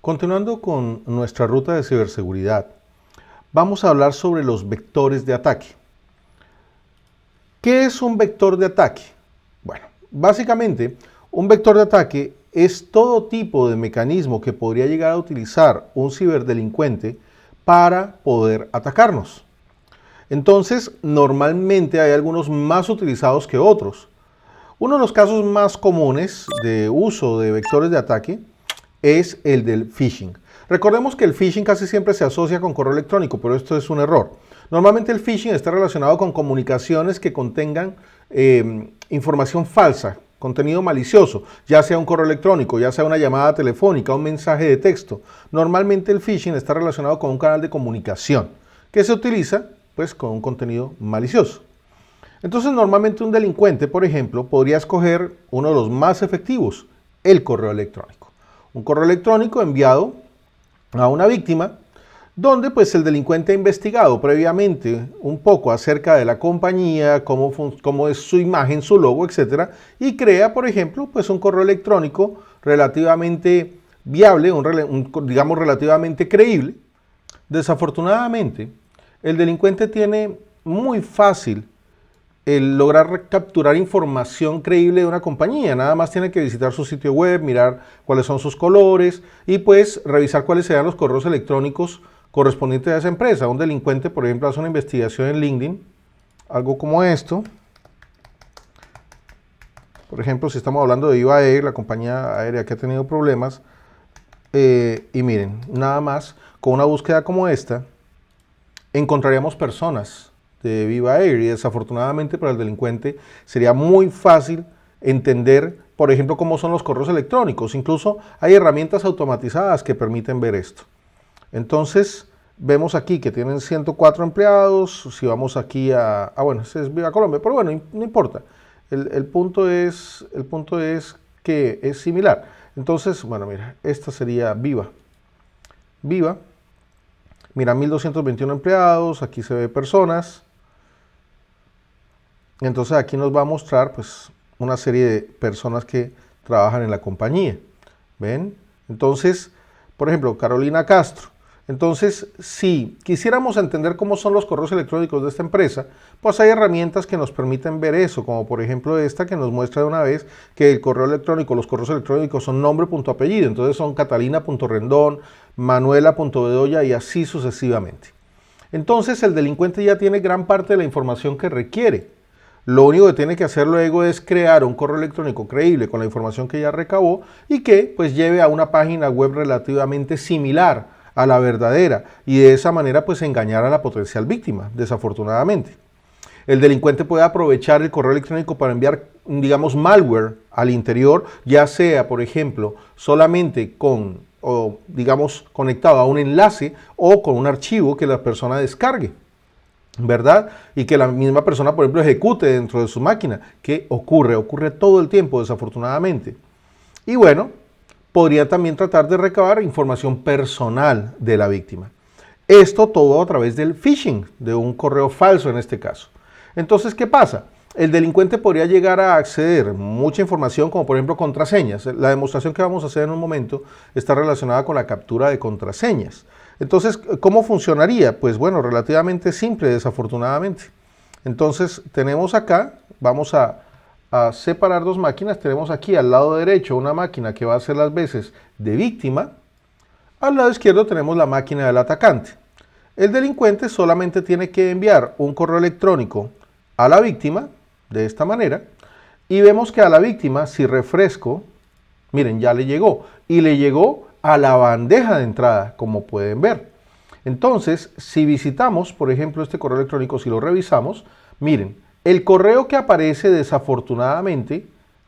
Continuando con nuestra ruta de ciberseguridad, vamos a hablar sobre los vectores de ataque. ¿Qué es un vector de ataque? Bueno, básicamente, un vector de ataque es todo tipo de mecanismo que podría llegar a utilizar un ciberdelincuente para poder atacarnos. Entonces, normalmente hay algunos más utilizados que otros. Uno de los casos más comunes de uso de vectores de ataque es el del phishing. Recordemos que el phishing casi siempre se asocia con correo electrónico, pero esto es un error. Normalmente el phishing está relacionado con comunicaciones que contengan información falsa, contenido malicioso, ya sea un correo electrónico, ya sea una llamada telefónica, un mensaje de texto. Normalmente el phishing está relacionado con un canal de comunicación que se utiliza pues con un contenido malicioso. Entonces normalmente un delincuente, por ejemplo, podría escoger uno de los más efectivos, el correo electrónico. Un correo electrónico enviado a una víctima donde pues el delincuente ha investigado previamente un poco acerca de la compañía, cómo es su imagen, su logo, etcétera, y crea, por ejemplo, pues un correo electrónico relativamente viable, digamos relativamente creíble. Desafortunadamente, el delincuente tiene muy fácil el lograr capturar información creíble de una compañía. Nada más tiene que visitar su sitio web, mirar cuáles son sus colores y pues revisar cuáles serán los correos electrónicos correspondientes a esa empresa. Un delincuente, por ejemplo, hace una investigación en LinkedIn, algo como esto. Por ejemplo, si estamos hablando de Viva Air, la compañía aérea que ha tenido problemas, y miren, nada más, con una búsqueda como esta, encontraríamos personas de Viva Air y desafortunadamente para el delincuente sería muy fácil entender, por ejemplo, cómo son los correos electrónicos. Incluso hay herramientas automatizadas que permiten ver esto. Entonces, vemos aquí que tienen 104 empleados. Si vamos aquí bueno, ese es Viva Colombia, pero bueno, no importa. El punto es que es similar. Entonces, bueno, mira, esta sería Viva. Mira, 1221 empleados, aquí se ve personas. Entonces aquí nos va a mostrar pues una serie de personas que trabajan en la compañía. ¿Ven? Entonces, por ejemplo, Carolina Castro. Entonces, si quisiéramos entender cómo son los correos electrónicos de esta empresa, pues hay herramientas que nos permiten ver eso, como por ejemplo esta que nos muestra de una vez que el correo electrónico, los correos electrónicos son nombre.apellido, entonces son catalina.rendón, manuela.bedoya y así sucesivamente. Entonces el delincuente ya tiene gran parte de la información que requiere. Lo único que tiene que hacer luego es crear un correo electrónico creíble con la información que ya recabó y que pues lleve a una página web relativamente similar a la verdadera y de esa manera pues engañar a la potencial víctima, desafortunadamente. El delincuente puede aprovechar el correo electrónico para enviar, digamos, malware al interior, ya sea, por ejemplo, solamente digamos, conectado a un enlace o con un archivo que la persona descargue, ¿verdad? Y que la misma persona, por ejemplo, ejecute dentro de su máquina, que ocurre todo el tiempo, desafortunadamente. Y bueno, podría también tratar de recabar información personal de la víctima. Esto todo a través del phishing, de un correo falso en este caso. Entonces, ¿qué pasa? El delincuente podría llegar a acceder a mucha información, como por ejemplo contraseñas. La demostración que vamos a hacer en un momento está relacionada con la captura de contraseñas. Entonces, ¿cómo funcionaría? Pues bueno, relativamente simple, desafortunadamente. Entonces, tenemos acá, vamos a separar dos máquinas. Tenemos aquí al lado derecho una máquina que va a hacer las veces de víctima. Al lado izquierdo tenemos la máquina del atacante. El delincuente solamente tiene que enviar un correo electrónico a la víctima, de esta manera, y vemos que a la víctima, si refresco, miren, ya le llegó, y le llegó a la bandeja de entrada, como pueden ver. Entonces, si visitamos, por ejemplo, este correo electrónico, si lo revisamos, miren, el correo que aparece desafortunadamente,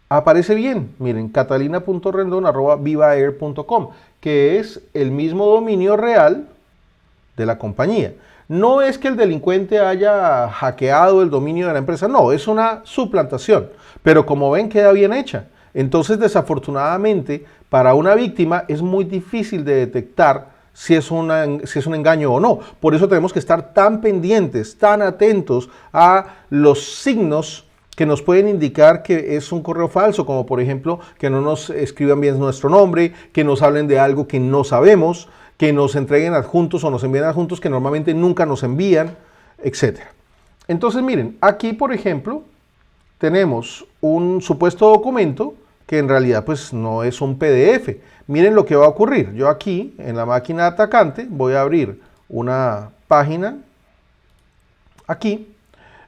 aparece bien, miren, catalina.rendon@vivaair.com, que es el mismo dominio real de la compañía. No es que el delincuente haya hackeado el dominio de la empresa, no, es una suplantación, pero como ven queda bien hecha. Entonces, desafortunadamente, para una víctima es muy difícil de detectar si es un engaño o no. Por eso tenemos que estar tan pendientes, tan atentos a los signos que nos pueden indicar que es un correo falso, como por ejemplo que no nos escriban bien nuestro nombre, que nos hablen de algo que no sabemos, que nos entreguen adjuntos o nos envíen adjuntos que normalmente nunca nos envían, etc. Entonces miren, aquí por ejemplo tenemos un supuesto documento que en realidad pues no es un PDF. Miren lo que va a ocurrir. Yo aquí en la máquina atacante voy a abrir una página aquí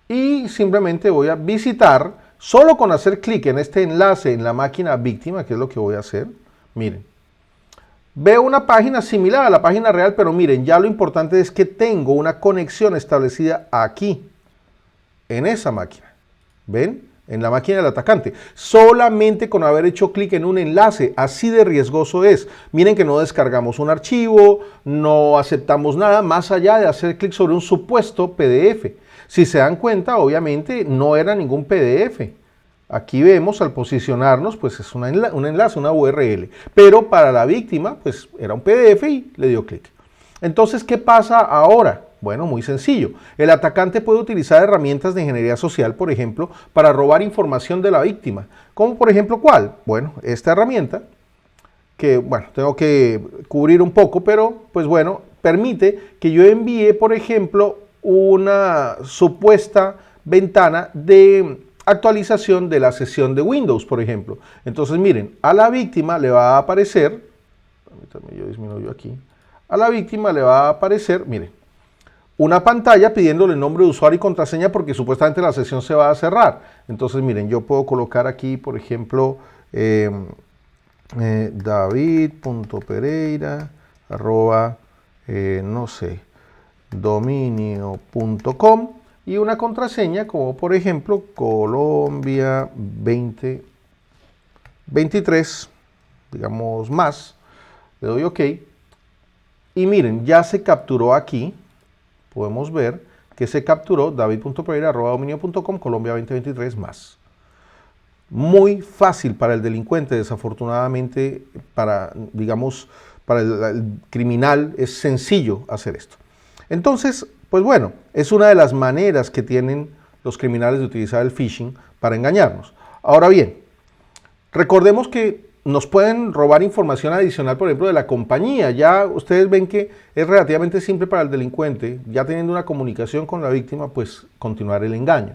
y simplemente voy a visitar, solo con hacer clic en este enlace en la máquina víctima, que es lo que voy a hacer. Miren, veo una página similar a la página real, pero miren, ya lo importante es que tengo una conexión establecida aquí, en esa máquina. ¿Ven? En la máquina del atacante. Solamente con haber hecho clic en un enlace, así de riesgoso es. Miren que no descargamos un archivo, no aceptamos nada, más allá de hacer clic sobre un supuesto PDF. Si se dan cuenta, obviamente no era ningún PDF. Aquí vemos al posicionarnos, pues es un enlace, una URL. Pero para la víctima, pues era un PDF y le dio clic. Entonces, ¿qué pasa ahora? Bueno, muy sencillo. El atacante puede utilizar herramientas de ingeniería social, por ejemplo, para robar información de la víctima. ¿Como por ejemplo cuál? Bueno, esta herramienta, que bueno, tengo que cubrir un poco, pero pues bueno, permite que yo envíe, por ejemplo, una supuesta ventana de actualización de la sesión de Windows, por ejemplo. Entonces miren, a la víctima le va a aparecer, permítanme, yo disminuyo aquí, a la víctima le va a aparecer, miren, una pantalla pidiéndole el nombre de usuario y contraseña porque supuestamente la sesión se va a cerrar. Entonces miren, yo puedo colocar aquí, por ejemplo, david.pereira no sé, dominio.com y una contraseña como por ejemplo Colombia 2023, digamos más, le doy OK y miren, ya se capturó aquí. Podemos ver que se capturó david.pereira@dominio.com Colombia 2023 más. Muy fácil para el delincuente, desafortunadamente para, digamos, para el criminal es sencillo hacer esto. Entonces, pues bueno, es una de las maneras que tienen los criminales de utilizar el phishing para engañarnos. Ahora bien, recordemos que nos pueden robar información adicional, por ejemplo, de la compañía. Ya ustedes ven que es relativamente simple para el delincuente, ya teniendo una comunicación con la víctima, pues continuar el engaño.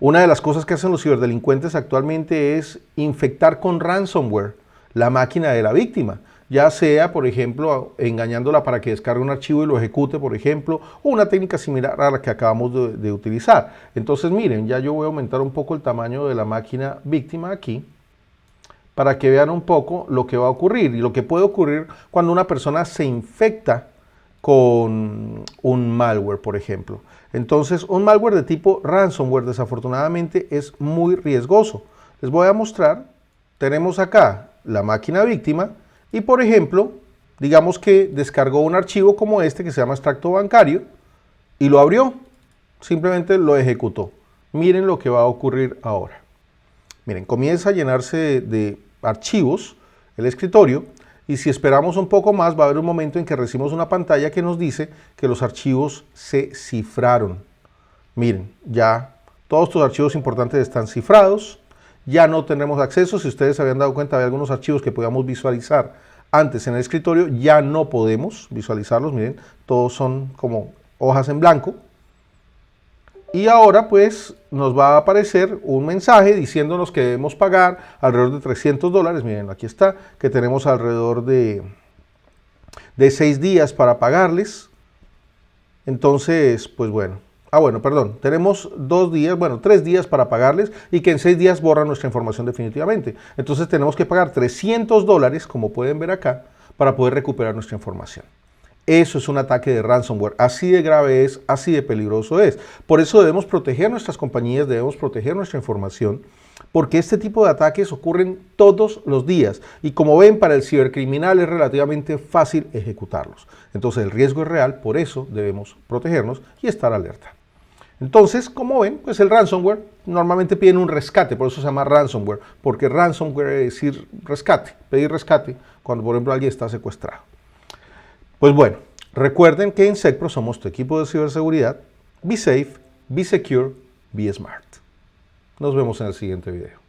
Una de las cosas que hacen los ciberdelincuentes actualmente es infectar con ransomware la máquina de la víctima, ya sea, por ejemplo, engañándola para que descargue un archivo y lo ejecute, por ejemplo, o una técnica similar a la que acabamos de utilizar. Entonces, miren, ya yo voy a aumentar un poco el tamaño de la máquina víctima aquí, para que vean un poco lo que va a ocurrir y lo que puede ocurrir cuando una persona se infecta con un malware, por ejemplo. Entonces, un malware de tipo ransomware, desafortunadamente, es muy riesgoso. Les voy a mostrar, tenemos acá la máquina víctima y, por ejemplo, digamos que descargó un archivo como este que se llama extracto bancario y lo abrió, simplemente lo ejecutó. Miren lo que va a ocurrir ahora. Miren, comienza a llenarse de archivos el escritorio y si esperamos un poco más va a haber un momento en que recibimos una pantalla que nos dice que los archivos se cifraron. Miren, ya todos estos archivos importantes están cifrados, ya no tenemos acceso. Si ustedes se habían dado cuenta, había algunos archivos que podíamos visualizar antes en el escritorio, ya no podemos visualizarlos. Miren, todos son como hojas en blanco. Y ahora pues nos va a aparecer un mensaje diciéndonos que debemos pagar alrededor de $300. Miren, aquí está, que tenemos alrededor de 6 días para pagarles. Entonces, pues bueno. Perdón, tenemos 3 días para pagarles y que en 6 días borran nuestra información definitivamente. Entonces tenemos que pagar $300, como pueden ver acá, para poder recuperar nuestra información. Eso es un ataque de ransomware, así de grave es, así de peligroso es. Por eso debemos proteger nuestras compañías, debemos proteger nuestra información, porque este tipo de ataques ocurren todos los días. Y como ven, para el cibercriminal es relativamente fácil ejecutarlos. Entonces el riesgo es real, por eso debemos protegernos y estar alerta. Entonces, como ven, pues el ransomware normalmente piden un rescate, por eso se llama ransomware, porque ransomware es decir rescate, pedir rescate cuando por ejemplo alguien está secuestrado. Pues bueno, recuerden que en SecPro somos tu equipo de ciberseguridad. Be safe, be secure, be smart. Nos vemos en el siguiente video.